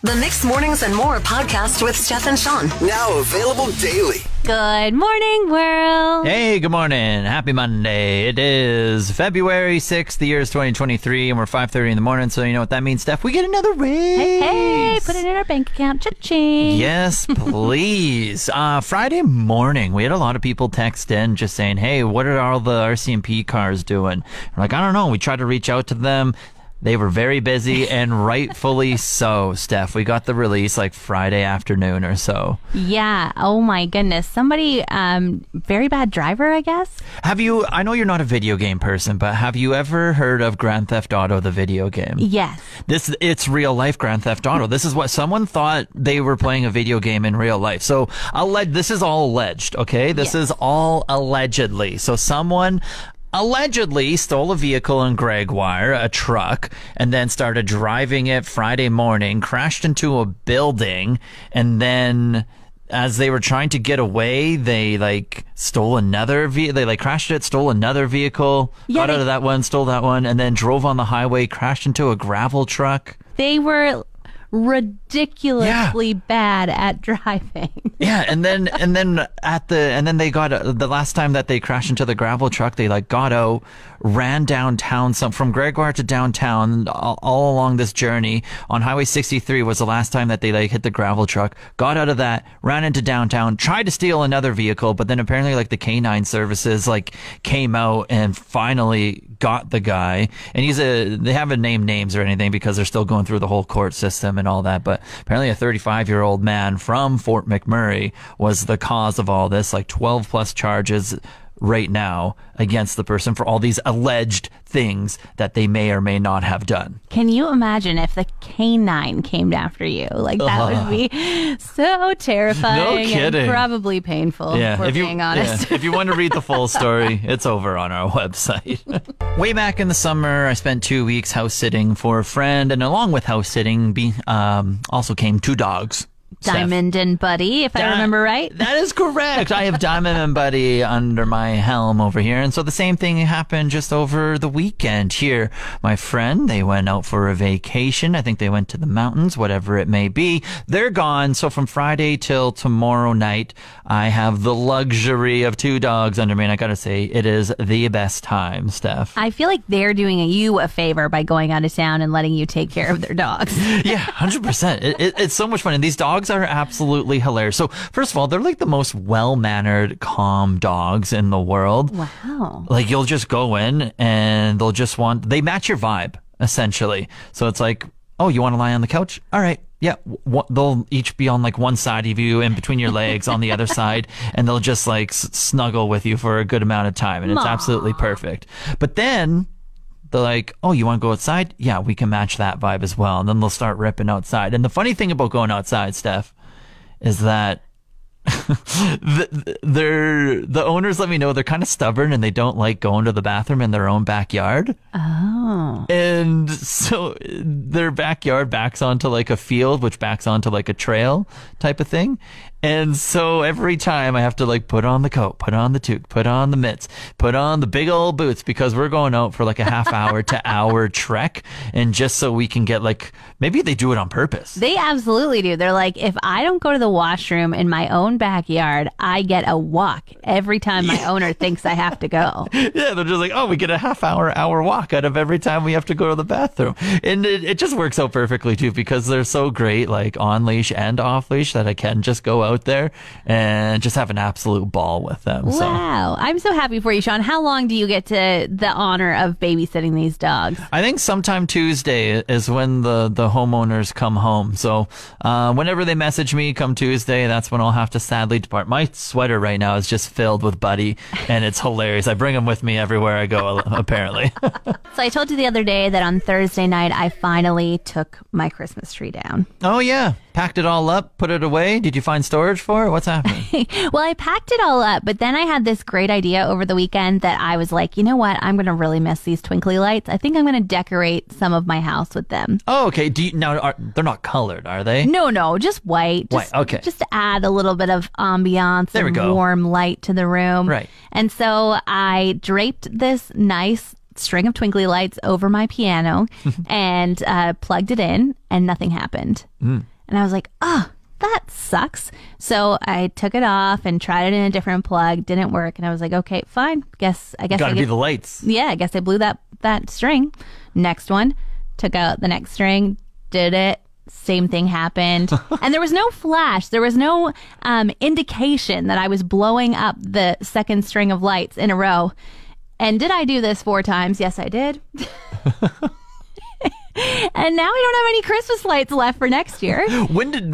The Mixed Mornings and More podcast with Steph and Shawn. Now available daily. Good morning, world. Hey, good morning. Happy Monday. It is February 6th, the year is 2023, and we're 5:30 in the morning, so you know what that means, Steph? We get another raise. Hey, put it in our bank account. Cha-ching. Yes, please. Friday morning, we had a lot of people text in just saying, hey, what are all the RCMP cars doing? We're like, I don't know. We tried to reach out to them. They were very busy, and rightfully so, Steph. We got the release like Friday afternoon or so. Yeah. Oh, my goodness. Somebody, very bad driver, I guess. I know you're not a video game person, but have you ever heard of Grand Theft Auto, the video game? Yes. It's real life Grand Theft Auto. This is what someone thought they were playing a video game in real life. So this is all alleged, okay? This is all allegedly. So someone allegedly stole a vehicle in Gregoire, a truck, and then started driving it Friday morning, crashed into a building, and then as they were trying to get away, they stole another vehicle. They crashed it, stole another vehicle, got out of that one, stole that one, and then drove on the highway, crashed into a gravel truck. They were ridiculously bad at driving. Yeah, and then they got the last time that they crashed into the gravel truck, they got out, ran downtown, from Gregoire to downtown, all along this journey on Highway 63 was the last time that they hit the gravel truck, got out of that, ran into downtown, tried to steal another vehicle, but then apparently the canine services came out and finally got the guy. And they haven't named names or anything because they're still going through the whole court system and all that, but apparently a 35-year-old man from Fort McMurray was the cause of all this, 12 plus charges right now against the person for all these alleged things that they may or may not have done. Can you imagine if the canine came after you? That would be so terrifying. No kidding. And probably painful, if we're being honest. Yeah. If you want to read the full story, it's over on our website. Way back in the summer, I spent 2 weeks house sitting for a friend, and along with house sitting also came 2 dogs. Diamond and Buddy, if I remember right. That is correct. I have Diamond and Buddy under my helm over here. And so the same thing happened just over the weekend here. My friend, they went out for a vacation. I think they went to the mountains, whatever it may be. They're gone. So from Friday till tomorrow night, I have the luxury of 2 dogs under me. And I got to say, it is the best time, Steph. I feel like they're doing you a favor by going out of town and letting you take care of their dogs. Yeah, 100%. It's so much fun. And these dogs are absolutely hilarious. So first of all, they're the most well-mannered, calm dogs in the world. Wow. You'll just go in and they match your vibe, essentially. So it's oh, you want to lie on the couch? All right. Yeah. They'll each be on one side of you in between your legs on the other side, and they'll just snuggle with you for a good amount of time. And it's absolutely perfect. But then they're oh, you want to go outside? Yeah, we can match that vibe as well. And then they'll start ripping outside. And the funny thing about going outside, Steph, is that the owners let me know they're kind of stubborn and they don't like going to the bathroom in their own backyard. Oh. And so their backyard backs onto a field, which backs onto a trail type of thing. And so every time I have to put on the coat, put on the toque, put on the mitts, put on the big old boots, because we're going out for a half hour to hour trek. And just so we can get maybe they do it on purpose. They absolutely do. They're if I don't go to the washroom in my own backyard, I get a walk every time my owner thinks I have to go. Yeah, they're just oh, we get a hour walk out of every time we have to go to the bathroom. And it just works out perfectly too, because they're so great, on leash and off leash, that I can just go out there and just have an absolute ball with them. Wow. I'm so happy for you, Shawn. How long do you get to the honor of babysitting these dogs? I think sometime Tuesday is when the homeowners come home. So whenever they message me come Tuesday, that's when I'll have to sadly depart. My sweater right now is just filled with Buddy, and it's hilarious. I bring him with me everywhere I go, apparently. So I told you the other day that on Thursday night, I finally took my Christmas tree down. Oh, yeah. Packed it all up, put it away. Did you find storage for it? What's happening? Well, I packed it all up, but then I had this great idea over the weekend that I was you know what? I'm going to really miss these twinkly lights. I think I'm going to decorate some of my house with them. Oh, okay. They're not colored, are they? No, just white. White, okay. Just to add a little bit of ambiance and warm light to the room. Right. And so I draped this nice string of twinkly lights over my piano and plugged it in, and nothing happened. And I was like, oh, that sucks. So I took it off and tried it in a different plug. Didn't work. And I was like, okay, fine. I guess Gotta be the lights. Yeah, I guess I blew that string. Next one, took out the next string, did it. Same thing happened. And there was no flash. There was no indication that I was blowing up the second string of lights in a row. And did I do this 4 times? Yes, I did. And now we don't have any Christmas lights left for next year.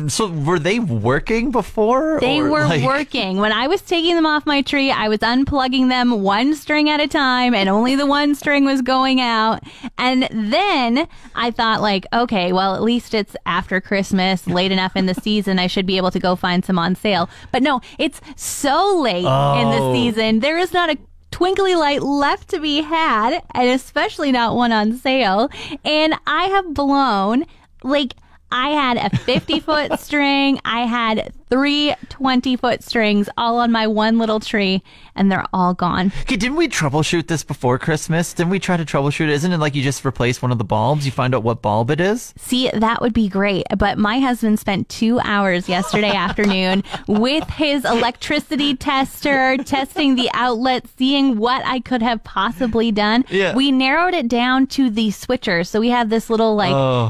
So were they working before? They were working. When I was taking them off my tree, I was unplugging them 1 string at a time, and only the 1 string was going out. And then I thought, like, okay, well, at least it's after Christmas, late enough in the season, I should be able to go find some on sale. But no, it's so late in the season. There is not a twinkly light left to be had, and especially not one on sale. And I have blown, like, I had a 50-foot string. I had 3 20-foot strings all on my one little tree, and they're all gone. Okay, didn't we troubleshoot this before Christmas? Didn't we try to troubleshoot it? Isn't it like you just replace one of the bulbs? You find out what bulb it is? See, that would be great. But my husband spent 2 hours yesterday afternoon with his electricity tester, testing the outlet, seeing what I could have possibly done. Yeah. We narrowed it down to the switcher. So we have this little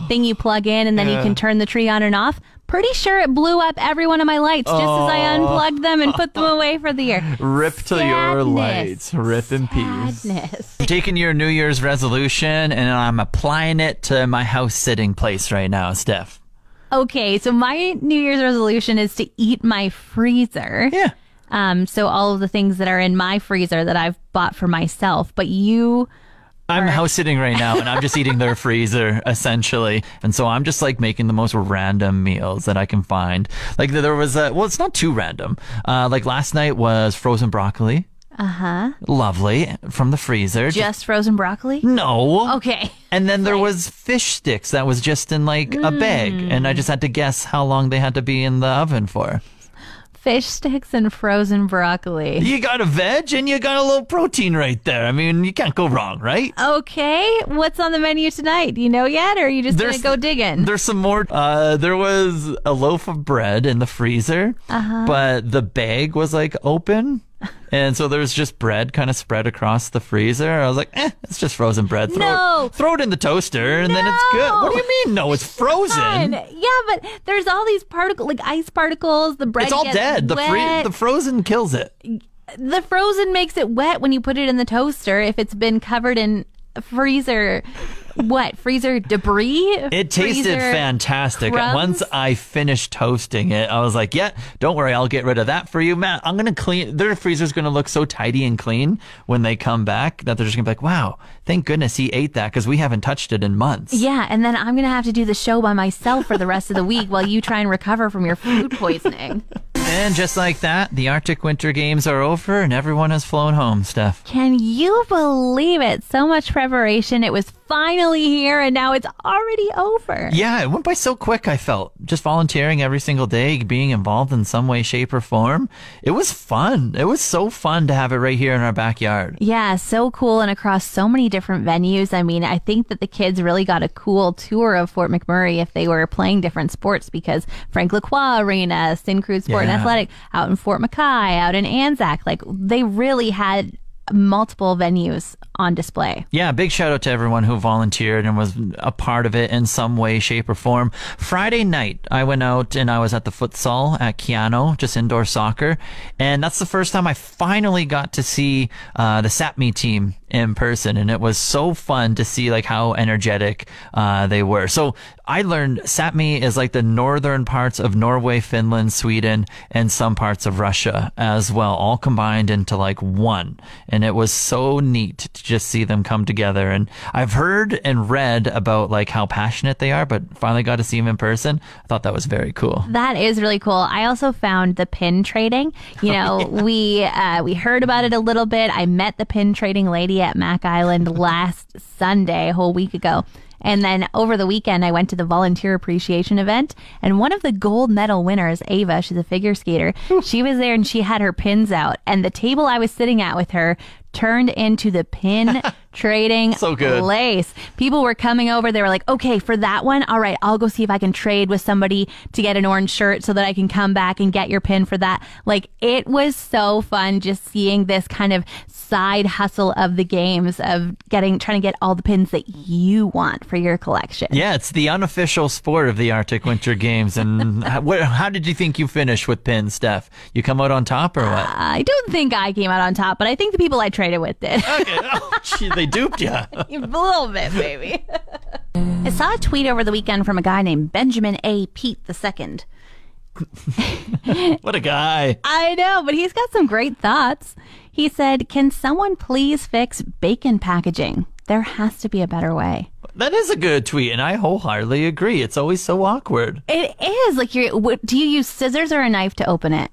thing you plug in, and then you can turn the tree on and off. Pretty sure it blew up every one of my lights just as I unplugged them and put them away for the year. Rip to your lights. Rip in peace. I'm taking your New Year's resolution and I'm applying it to my house sitting place right now, Steph. Okay, so my New Year's resolution is to eat my freezer. Yeah. So all of the things that are in my freezer that I've bought for myself, but you... I'm house sitting right now and I'm just eating their freezer essentially. And so I'm just like making the most random meals that I can find. Like there was well, it's not too random. Like last night was frozen broccoli. Uh-huh. Lovely. From the freezer. Just frozen broccoli? No. Okay. And then there was fish sticks that was just in like a bag. And I just had to guess how long they had to be in the oven for. Fish sticks and frozen broccoli. You got a veg and you got a little protein right there. I mean, you can't go wrong, right? Okay. What's on the menu tonight? Do you know yet, or are you just going to go digging? There's some more. There was a loaf of bread in the freezer, but the bag was like open. And so there's just bread kind of spread across the freezer. I was like, it's just frozen bread. Throw it in the toaster and then it's good. What do you mean? No, it's frozen. Yeah, but there's all these particles, like ice particles. The bread It's all gets dead. wet. The frozen kills it. The frozen makes it wet when you put it in the toaster if it's been covered in freezer debris. It tasted fantastic. Crumbs? Once I finished toasting it, I was like, yeah, don't worry, I'll get rid of that for you, Matt. I'm gonna clean their freezer's gonna look so tidy and clean when they come back that they're just gonna be like, wow, thank goodness he ate that, because we haven't touched it in months. Yeah, and then I'm gonna have to do the show by myself for the rest of the week while you try and recover from your food poisoning. And just like that, the Arctic Winter Games are over and everyone has flown home, Steph. Can you believe it? So much preparation. It was finally here and now it's already over. Yeah, it went by so quick, I felt. Just volunteering every single day, being involved in some way, shape, or form. It was fun. It was so fun to have it right here in our backyard. Yeah, so cool, and across so many different venues. I mean, I think that the kids really got a cool tour of Fort McMurray if they were playing different sports, because Frank Lacroix Arena, Syncrude Sport and Athletic, out in Fort Mackay, out in Anzac, like they really had multiple venues on display. Yeah, big shout out to everyone who volunteered and was a part of it in some way, shape, or form. Friday night, I went out and I was at the futsal at Keano, just indoor soccer, and that's the first time I finally got to see the Sapmi team in person, and it was so fun to see like how energetic they were. So I learned Sapmi is like the northern parts of Norway, Finland, Sweden, and some parts of Russia as well, all combined into like one. And it was so neat to just see them come together. And I've heard and read about like how passionate they are, but finally got to see them in person. I thought that was very cool. That is really cool. I also found the pin trading. You know, we heard about it a little bit. I met the pin trading lady at Mac Island last Sunday, a whole week ago. And then over the weekend, I went to the volunteer appreciation event, and one of the gold medal winners, Ava, she's a figure skater, she was there and she had her pins out, and the table I was sitting at with her turned into the pin trading So good. place. People were coming over. They were like, okay, for that one, all right, I'll go see if I can trade with somebody to get an orange shirt so that I can come back and get your pin for that. Like, it was so fun just seeing this kind of side hustle of the games of trying to get all the pins that you want for your collection. Yeah, it's the unofficial sport of the Arctic Winter Games. And how did you think you finished with pins, Steph? You come out on top or what? I don't think I came out on top, but I think the people I traded with did. Okay. Oh, gee, they duped you. A little bit, maybe. I saw a tweet over the weekend from a guy named Benjamin A. Pete II. What a guy. I know, but he's got some great thoughts. He said, can someone please fix bacon packaging? There has to be a better way. That is a good tweet, and I wholeheartedly agree. It's always so awkward. It is. Like, do you use scissors or a knife to open it?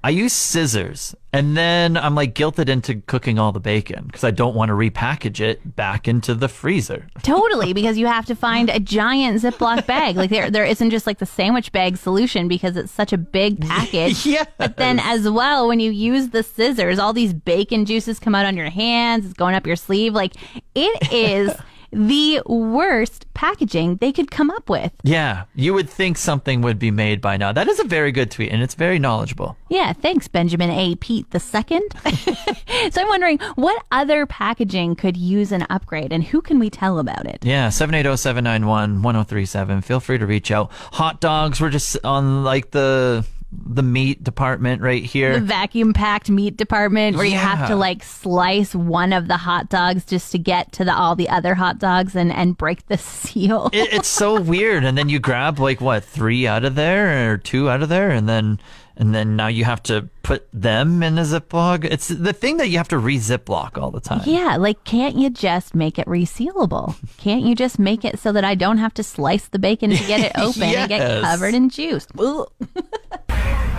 I use scissors, and then I'm like guilted into cooking all the bacon because I don't want to repackage it back into the freezer. Totally, because you have to find a giant Ziploc bag. Like, there isn't just like the sandwich bag solution because it's such a big package. Yes. But then as well, when you use the scissors, all these bacon juices come out on your hands. It's going up your sleeve. Like, it is the worst packaging they could come up with. Yeah, you would think something would be made by now. That is a very good tweet, and it's very knowledgeable. Yeah, thanks, Benjamin A. Pete II. So I'm wondering, what other packaging could use an upgrade, and who can we tell about it? Yeah, 780-791-1037. Feel free to reach out. Hot dogs, we're just on like the meat department right here. The vacuum packed meat department where you have to like slice one of the hot dogs just to get to all the other hot dogs and break the seal. It's so weird. And then you grab like what, 3 out of there or 2 out of there, and then now you have to put them in a Ziploc. It's the thing that you have to re-Ziploc all the time. Yeah, like, can't you just make it resealable? Can't you just make it so that I don't have to slice the bacon to get it open and get covered in juice? We're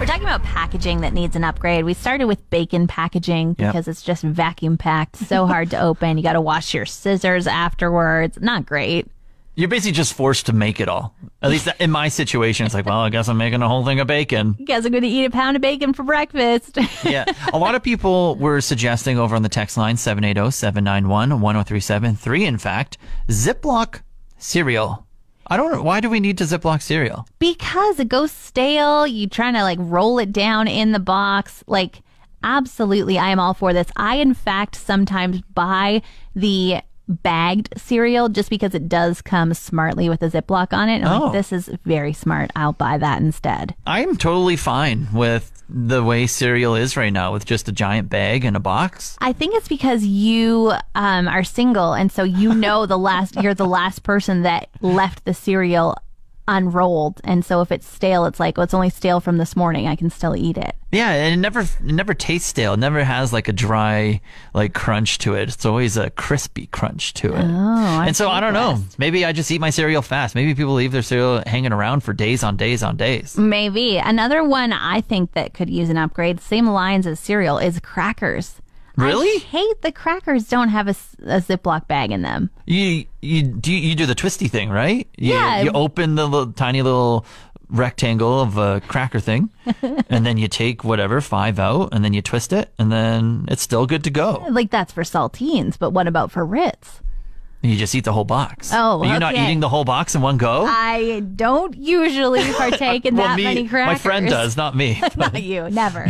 talking about packaging that needs an upgrade. We started with bacon packaging because it's just vacuum packed, so hard to open. You got to wash your scissors afterwards. Not great. You're basically just forced to make it all. At least in my situation, it's like, well, I guess I'm making a whole thing of bacon. Guess I'm going to eat a pound of bacon for breakfast. Yeah. A lot of people were suggesting over on the text line, 780-791-1037, 3, in fact, Ziploc cereal. I don't know. Why do we need to Ziploc cereal? Because it goes stale. You trying to like roll it down in the box. Like, absolutely, I am all for this. I, in fact, sometimes buy the bagged cereal just because it does come smartly with a Ziploc on it. And I'm like, this is very smart. I'll buy that instead. I'm totally fine with the way cereal is right now with just a giant bag and a box. I think it's because you are single, and so you're the last person that left the cereal unrolled, and so if it's stale, it's like, well, it's only stale from this morning. I can still eat it. Yeah, and it never tastes stale. It never has like a dry like crunch to it. It's always a crispy crunch to it. Oh, and so I don't know. Maybe I just eat my cereal fast. Maybe people leave their cereal hanging around for days on days on days. Maybe. Another one I think that could use an upgrade, same lines as cereal, is crackers. Really? I hate the crackers don't have a Ziploc bag in them. You do the twisty thing, right? Yeah. You open the tiny little rectangle of a cracker thing, and then you take whatever 5 out, and then you twist it, and then it's still good to go. Like, that's for saltines, but what about for Ritz? You just eat the whole box. Oh, Are you not eating the whole box in one go? I don't usually partake in that many crackers. My friend does, not me. Not you, never.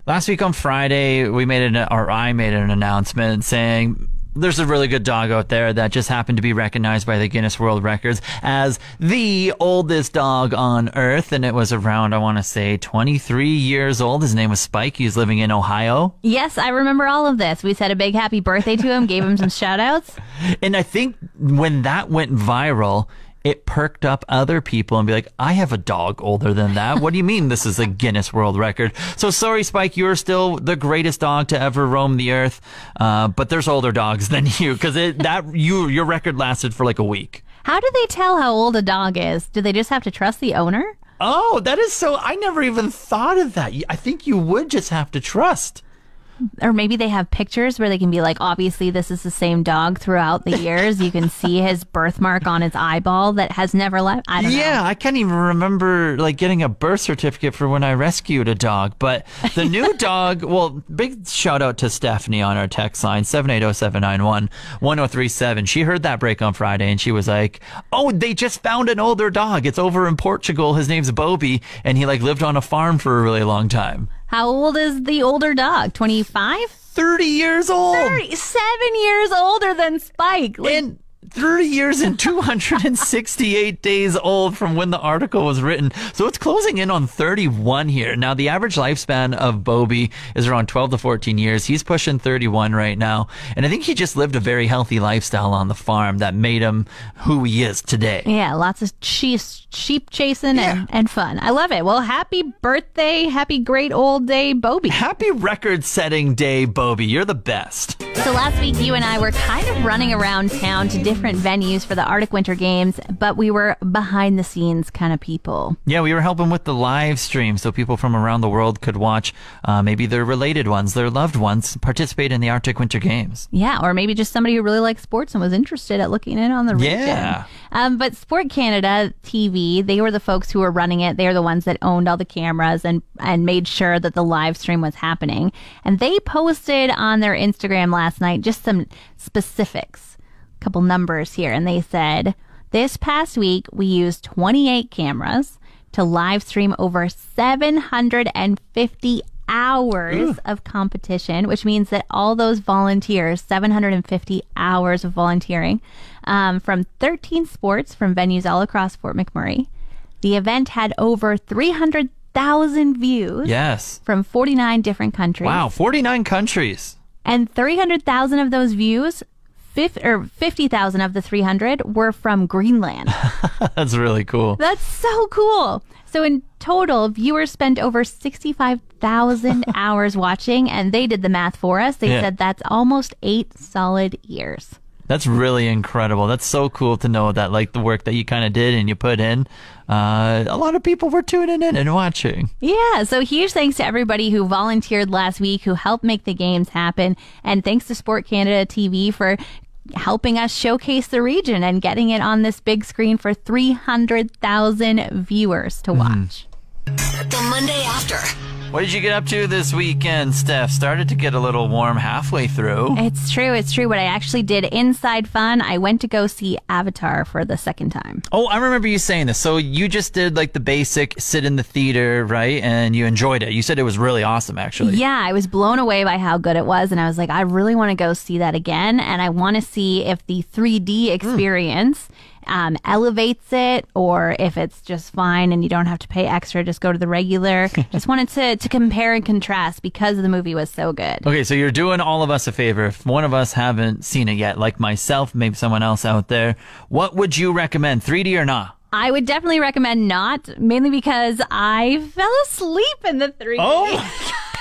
Last week on Friday, I made an announcement saying there's a really good dog out there that just happened to be recognized by the Guinness World Records as the oldest dog on Earth. And it was around, I want to say, 23 years old. His name was Spike. He was living in Ohio. Yes, I remember all of this. We said a big happy birthday to him, gave him some shout outs. And I think when that went viral, it perked up other people and be like, I have a dog older than that. What do you mean this is a Guinness World Record? So sorry, Spike, you're still the greatest dog to ever roam the earth. But there's older dogs than you, because your record lasted for like a week. How do they tell how old a dog is? Do they just have to trust the owner? Oh, that is so. I never even thought of that. I think you would just have to trust. Or maybe they have pictures where they can be like, obviously this is the same dog throughout the years. You can see his birthmark on his eyeball that has never left. I don't know. Yeah, I can't even remember like getting a birth certificate for when I rescued a dog. But the new dog, well, big shout out to Stephanie on our text line, 780-791-1037. She heard that break on Friday and she was like, oh, they just found an older dog. It's over in Portugal. His name's Bobby, and he like lived on a farm for a really long time. How old is the older dog? 25? 30 years old. 7 years older than Spike. And 30 years and 268 days old from when the article was written. So it's closing in on 31 here. Now, the average lifespan of Bobby is around 12 to 14 years. He's pushing 31 right now. And I think he just lived a very healthy lifestyle on the farm that made him who he is today. Yeah, lots of sheep chasing and fun. I love it. Well, happy birthday. Happy great old day, Bobby. Happy record-setting day, Bobby. You're the best. So last week, you and I were kind of running around town to different venues for the Arctic Winter Games, but we were behind the scenes kind of people. Yeah, we were helping with the live stream so people from around the world could watch maybe their related ones, their loved ones, participate in the Arctic Winter Games. Yeah, or maybe just somebody who really likes sports and was interested at looking in on the region. Yeah. But Sport Canada TV, they were the folks who were running it. They were the ones that owned all the cameras and made sure that the live stream was happening. And they posted on their Instagram last night just some specifics, a couple numbers here. And they said, this past week, we used 28 cameras to live stream over 750 hours of competition, which means that all those volunteers, 750 hours of volunteering from 13 sports from venues all across Fort McMurray. The event had over 300,000 views. Yes. From 49 different countries. Wow, 49 countries. And 300,000 of those views, 50,000 of the 300 were from Greenland. That's really cool. That's so cool. So in total, viewers spent over 65,000 hours watching, and they did the math for us. They said that's almost 8 solid years. That's really incredible. That's so cool to know that, like, the work that you kind of did and you put in, a lot of people were tuning in and watching. Yeah, so huge thanks to everybody who volunteered last week, who helped make the games happen. And thanks to Sport Canada TV for helping us showcase the region and getting it on this big screen for 300,000 viewers to watch. The Monday after. What did you get up to this weekend, Steph? Started to get a little warm halfway through. It's true. What I actually did inside fun, I went to go see Avatar for the second time. Oh, I remember you saying this. So you just did like the basic sit in the theater, right? And you enjoyed it. You said it was really awesome, actually. Yeah, I was blown away by how good it was. And I was like, I really want to go see that again. And I want to see if the 3D experience elevates it, or if it's just fine and you don't have to pay extra, just go to the regular. Just wanted to compare and contrast because the movie was so good. Okay, so you're doing all of us a favor. If one of us haven't seen it yet, like myself, maybe someone else out there, what would you recommend, 3D or not? I would definitely recommend not, mainly because I fell asleep in the 3D. Oh!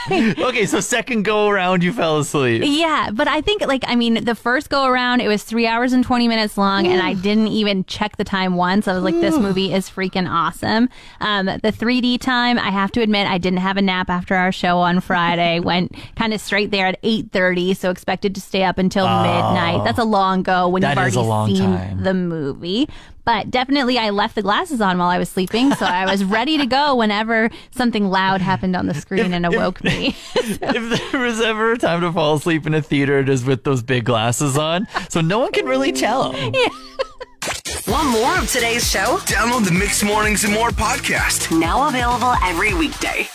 Okay, so second go around, you fell asleep. Yeah, but I think, the first go around, it was 3 hours and 20 minutes long, and I didn't even check the time once. I was like, this movie is freaking awesome. The 3D time, I have to admit, I didn't have a nap after our show on Friday. Went kind of straight there at 8:30, so expected to stay up until midnight. That's a long go when you've already seen the movie. But definitely I left the glasses on while I was sleeping, so I was ready to go whenever something loud happened on the screen and awoke me. If there was ever a time to fall asleep in a theater, it is with those big glasses on, so no one can really tell. Yeah. Want more of today's show? Download the Mixed Mornings and More podcast. Now available every weekday.